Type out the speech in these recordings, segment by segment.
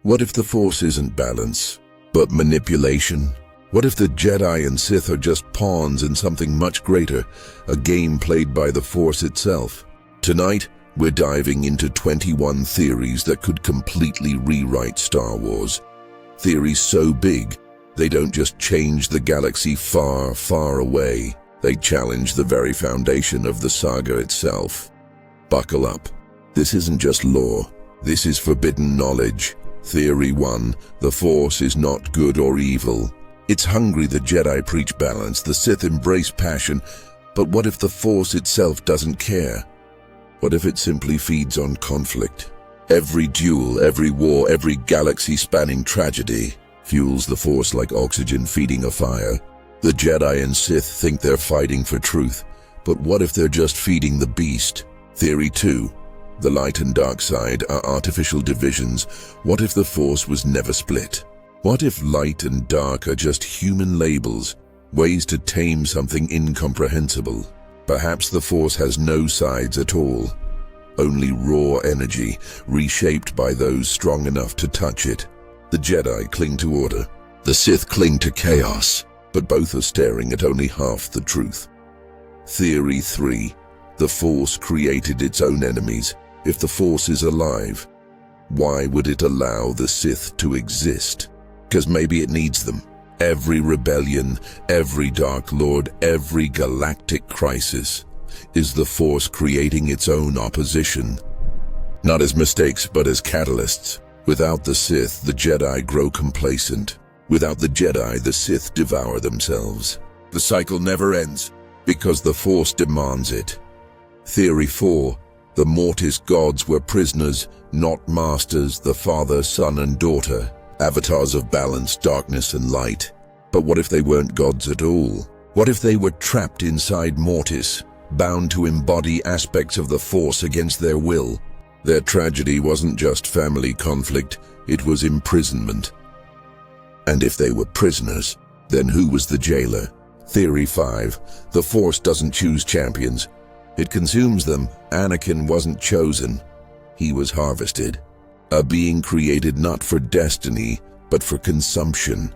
What if the Force isn't balance, but manipulation? What if the Jedi and Sith are just pawns in something much greater, a game played by the Force itself? Tonight, we're diving into 21 theories that could completely rewrite Star Wars. Theories so big, they don't just change the galaxy far, far away. They challenge the very foundation of the saga itself. Buckle up. This isn't just lore. This is forbidden knowledge. Theory 1. The Force is not good or evil. It's hungry. The Jedi preach balance, the Sith embrace passion. But what if the Force itself doesn't care? What if it simply feeds on conflict? Every duel, every war, every galaxy-spanning tragedy fuels the Force like oxygen feeding a fire. The Jedi and Sith think they're fighting for truth, but what if they're just feeding the beast? Theory 2. The light and dark side are artificial divisions. What if the Force was never split? What if light and dark are just human labels, ways to tame something incomprehensible? Perhaps the Force has no sides at all, only raw energy, reshaped by those strong enough to touch it. The Jedi cling to order, the Sith cling to chaos, but both are staring at only half the truth. Theory 3. The Force created its own enemies. If the Force is alive, why would it allow the Sith to exist? Because maybe it needs them. Every rebellion, every Dark Lord, every galactic crisis is the Force creating its own opposition. Not as mistakes, but as catalysts. Without the Sith, the Jedi grow complacent. Without the Jedi, the Sith devour themselves. The cycle never ends, because the Force demands it. Theory 4. The Mortis gods were prisoners, not masters, the father, son, and daughter. Avatars of balance, darkness, and light. But what if they weren't gods at all? What if they were trapped inside Mortis, bound to embody aspects of the Force against their will? Their tragedy wasn't just family conflict, it was imprisonment. And if they were prisoners, then who was the jailer? Theory 5. The Force doesn't choose champions. It consumes them. Anakin wasn't chosen. He was harvested. A being created not for destiny, but for consumption.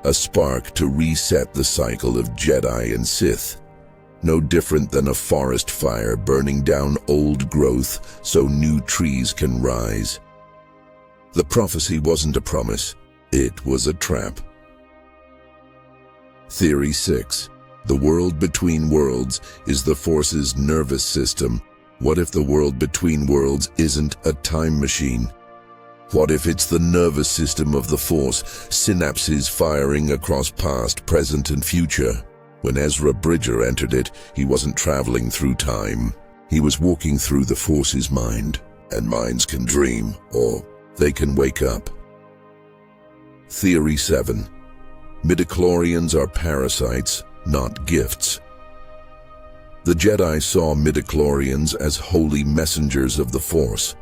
A spark to reset the cycle of Jedi and Sith. No different than a forest fire burning down old growth so new trees can rise. The prophecy wasn't a promise, it was a trap. Theory 6. The world between worlds is the Force's nervous system. What if the world between worlds isn't a time machine? What if it's the nervous system of the Force, synapses firing across past, present, and future? When Ezra Bridger entered it, he wasn't traveling through time. He was walking through the Force's mind. And minds can dream, or they can wake up. Theory 7. Midichlorians are parasites, not gifts. The Jedi saw midichlorians as holy messengers of the Force.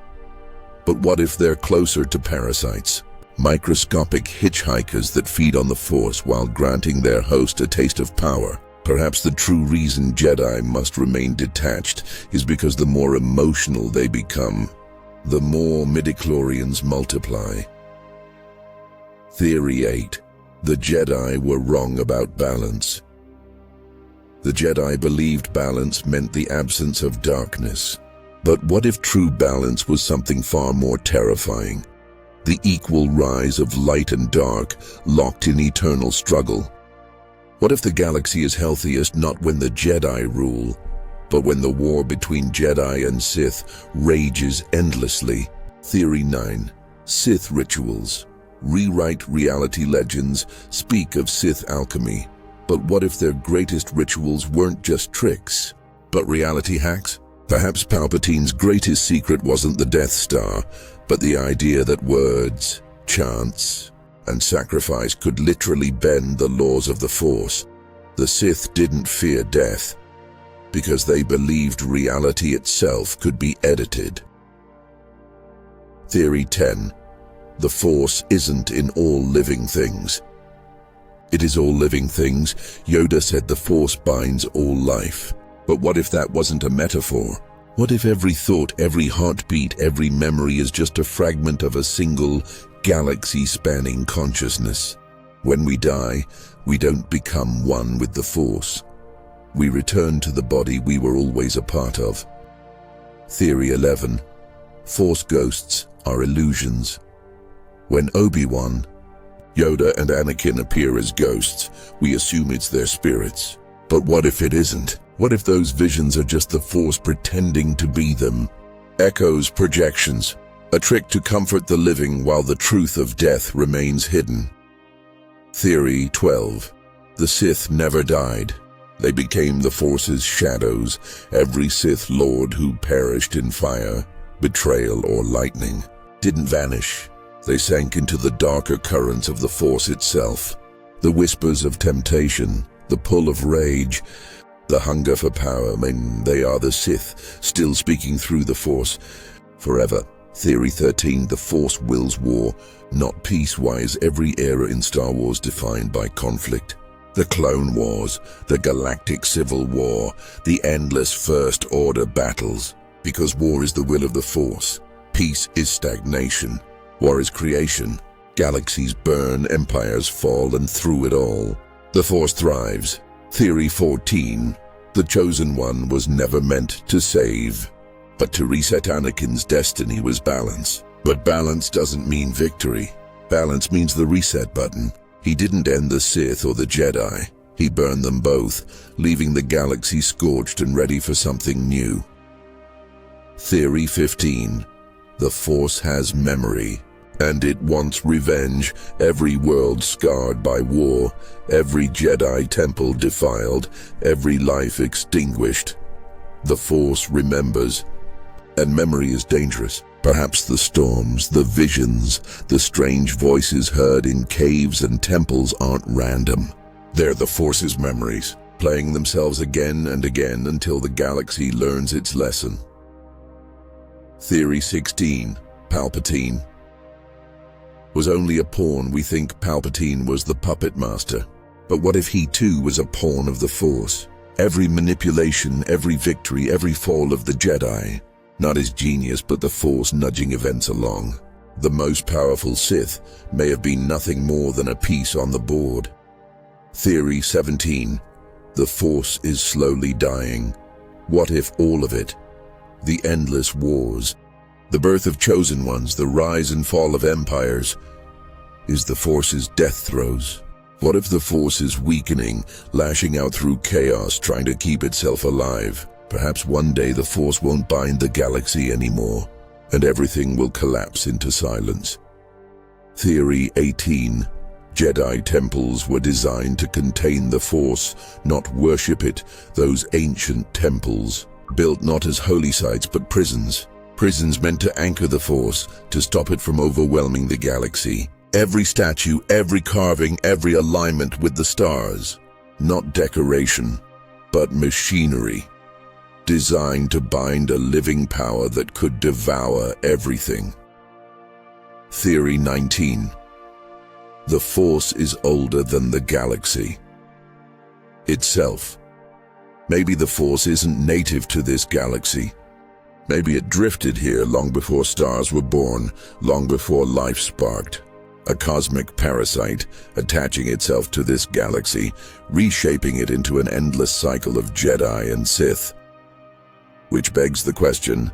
But what if they're closer to parasites? Microscopic hitchhikers that feed on the Force while granting their host a taste of power. Perhaps the true reason Jedi must remain detached is because the more emotional they become, the more midichlorians multiply. Theory 8. The Jedi were wrong about balance. The Jedi believed balance meant the absence of darkness. But what if true balance was something far more terrifying? The equal rise of light and dark, locked in eternal struggle. What if the galaxy is healthiest not when the Jedi rule, but when the war between Jedi and Sith rages endlessly? Theory 9. Sith rituals. Rewrite reality legends, speak of Sith alchemy. But what if their greatest rituals weren't just tricks, but reality hacks? Perhaps Palpatine's greatest secret wasn't the Death Star, but the idea that words, chants, and sacrifice could literally bend the laws of the Force. The Sith didn't fear death, because they believed reality itself could be edited. Theory 10. The Force isn't in all living things. It is all living things. Yoda said the Force binds all life. But what if that wasn't a metaphor? What if every thought, every heartbeat, every memory is just a fragment of a single, galaxy-spanning consciousness. When we die, we don't become one with the Force. We return to the body we were always a part of. Theory 11. Force ghosts are illusions. When Obi-Wan, Yoda and Anakin appear as ghosts, we assume it's their spirits. But what if it isn't? What if those visions are just the Force pretending to be them? Echoes, projections, a trick to comfort the living while the truth of death remains hidden. Theory 12. The Sith never died. They became the Force's shadows. Every Sith Lord who perished in fire, betrayal, or lightning didn't vanish. They sank into the darker currents of the Force itself. The whispers of temptation, the pull of rage, the hunger for power, they are the Sith, still speaking through the Force forever. Theory 13. The Force wills war, not peace. Why is every era in Star Wars defined by conflict? The Clone Wars, the Galactic Civil War, the endless First Order battles. Because war is the will of the Force. Peace is stagnation. War is creation. Galaxies burn, empires fall, and through it all, the Force thrives. Theory 14. The Chosen One was never meant to save, but to reset. Anakin's destiny was balance. But balance doesn't mean victory. Balance means the reset button. He didn't end the Sith or the Jedi. He burned them both, leaving the galaxy scorched and ready for something new. Theory 15. The Force has memory, and it wants revenge. Every world scarred by war, every Jedi temple defiled, every life extinguished. The Force remembers, and memory is dangerous. Perhaps the storms, the visions, the strange voices heard in caves and temples aren't random. They're the Force's memories, playing themselves again and again until the galaxy learns its lesson. Theory 16. Palpatine was only a pawn. We think Palpatine was the puppet master. But what if he too was a pawn of the Force? Every manipulation, every victory, every fall of the Jedi, not his genius, but the Force nudging events along. The most powerful Sith may have been nothing more than a piece on the board. Theory 17. The Force is slowly dying. What if all of it? The endless wars, the birth of chosen ones, the rise and fall of empires, is the Force's death throes. What if the Force is weakening, lashing out through chaos, trying to keep itself alive? Perhaps one day the Force won't bind the galaxy anymore, and everything will collapse into silence. Theory 18. Jedi temples were designed to contain the Force, not worship it. Those ancient temples, built not as holy sites but prisons. Prisons meant to anchor the Force, to stop it from overwhelming the galaxy. Every statue, every carving, every alignment with the stars. Not decoration, but machinery. Designed to bind a living power that could devour everything. Theory 19. The Force is older than the galaxy itself. Maybe the Force isn't native to this galaxy. Maybe it drifted here long before stars were born, long before life sparked. A cosmic parasite attaching itself to this galaxy, reshaping it into an endless cycle of Jedi and Sith. Which begs the question,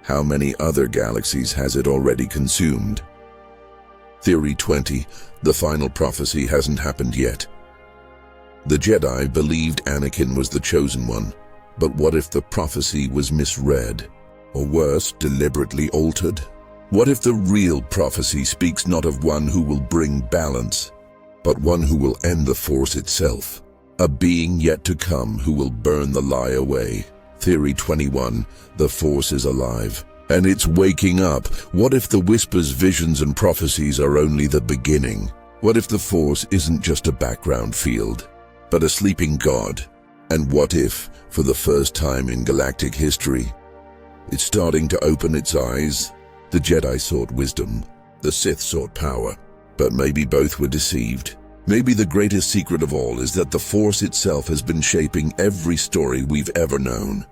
how many other galaxies has it already consumed? Theory 20. The final prophecy hasn't happened yet. The Jedi believed Anakin was the chosen one, but what if the prophecy was misread? Or worse, deliberately altered? What if the real prophecy speaks not of one who will bring balance, but one who will end the Force itself? A being yet to come who will burn the lie away. Theory 21. The Force is alive, and it's waking up. What if the whispers, visions, and prophecies are only the beginning? What if the Force isn't just a background field, but a sleeping god? And what if, for the first time in galactic history, it's starting to open its eyes? The Jedi sought wisdom, the Sith sought power, but maybe both were deceived. Maybe the greatest secret of all is that the Force itself has been shaping every story we've ever known.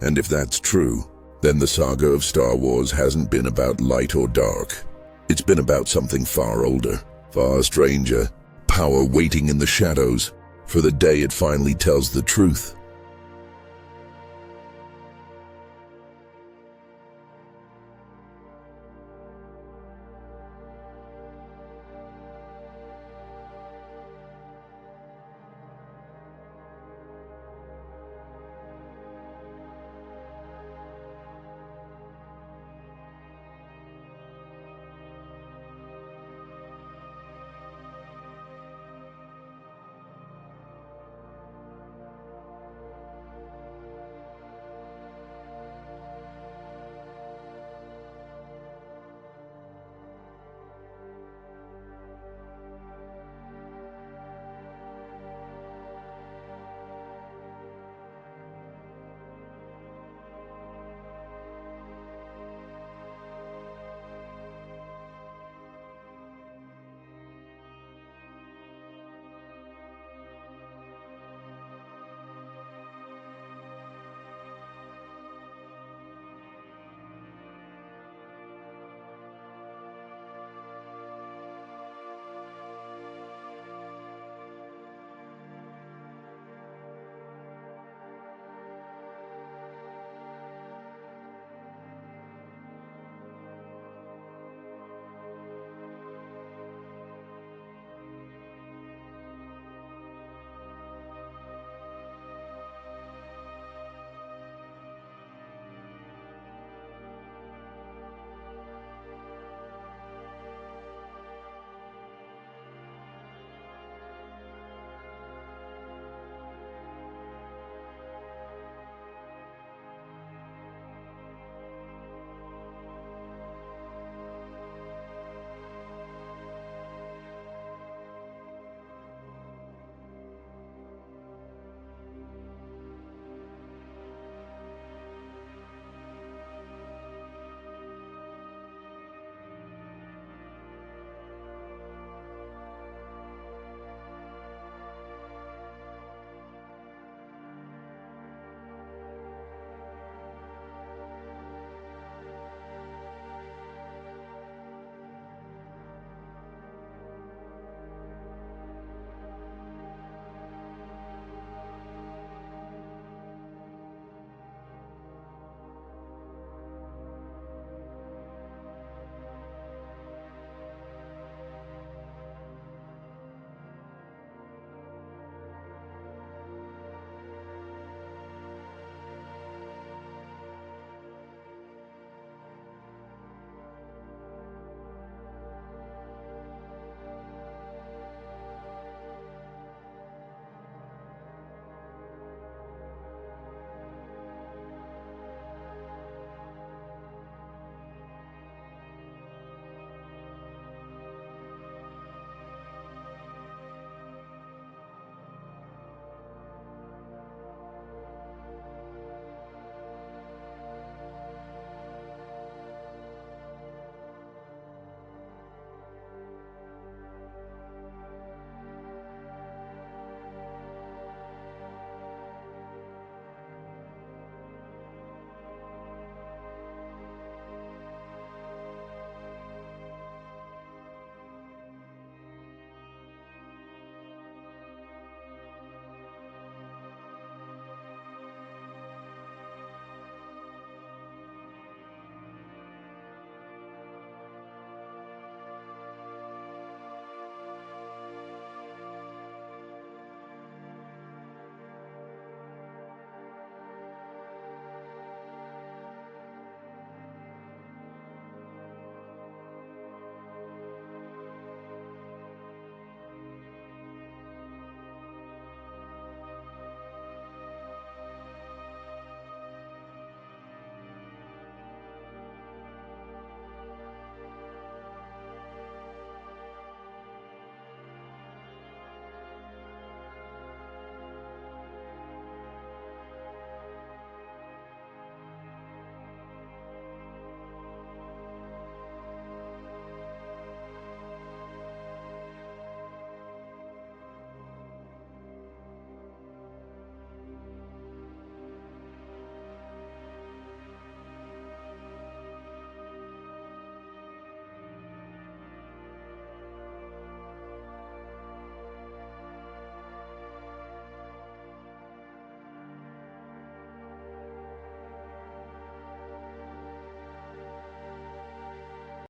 And if that's true, then the saga of Star Wars hasn't been about light or dark, It's been about something far older, far stranger, power waiting in the shadows for the day it finally tells the truth.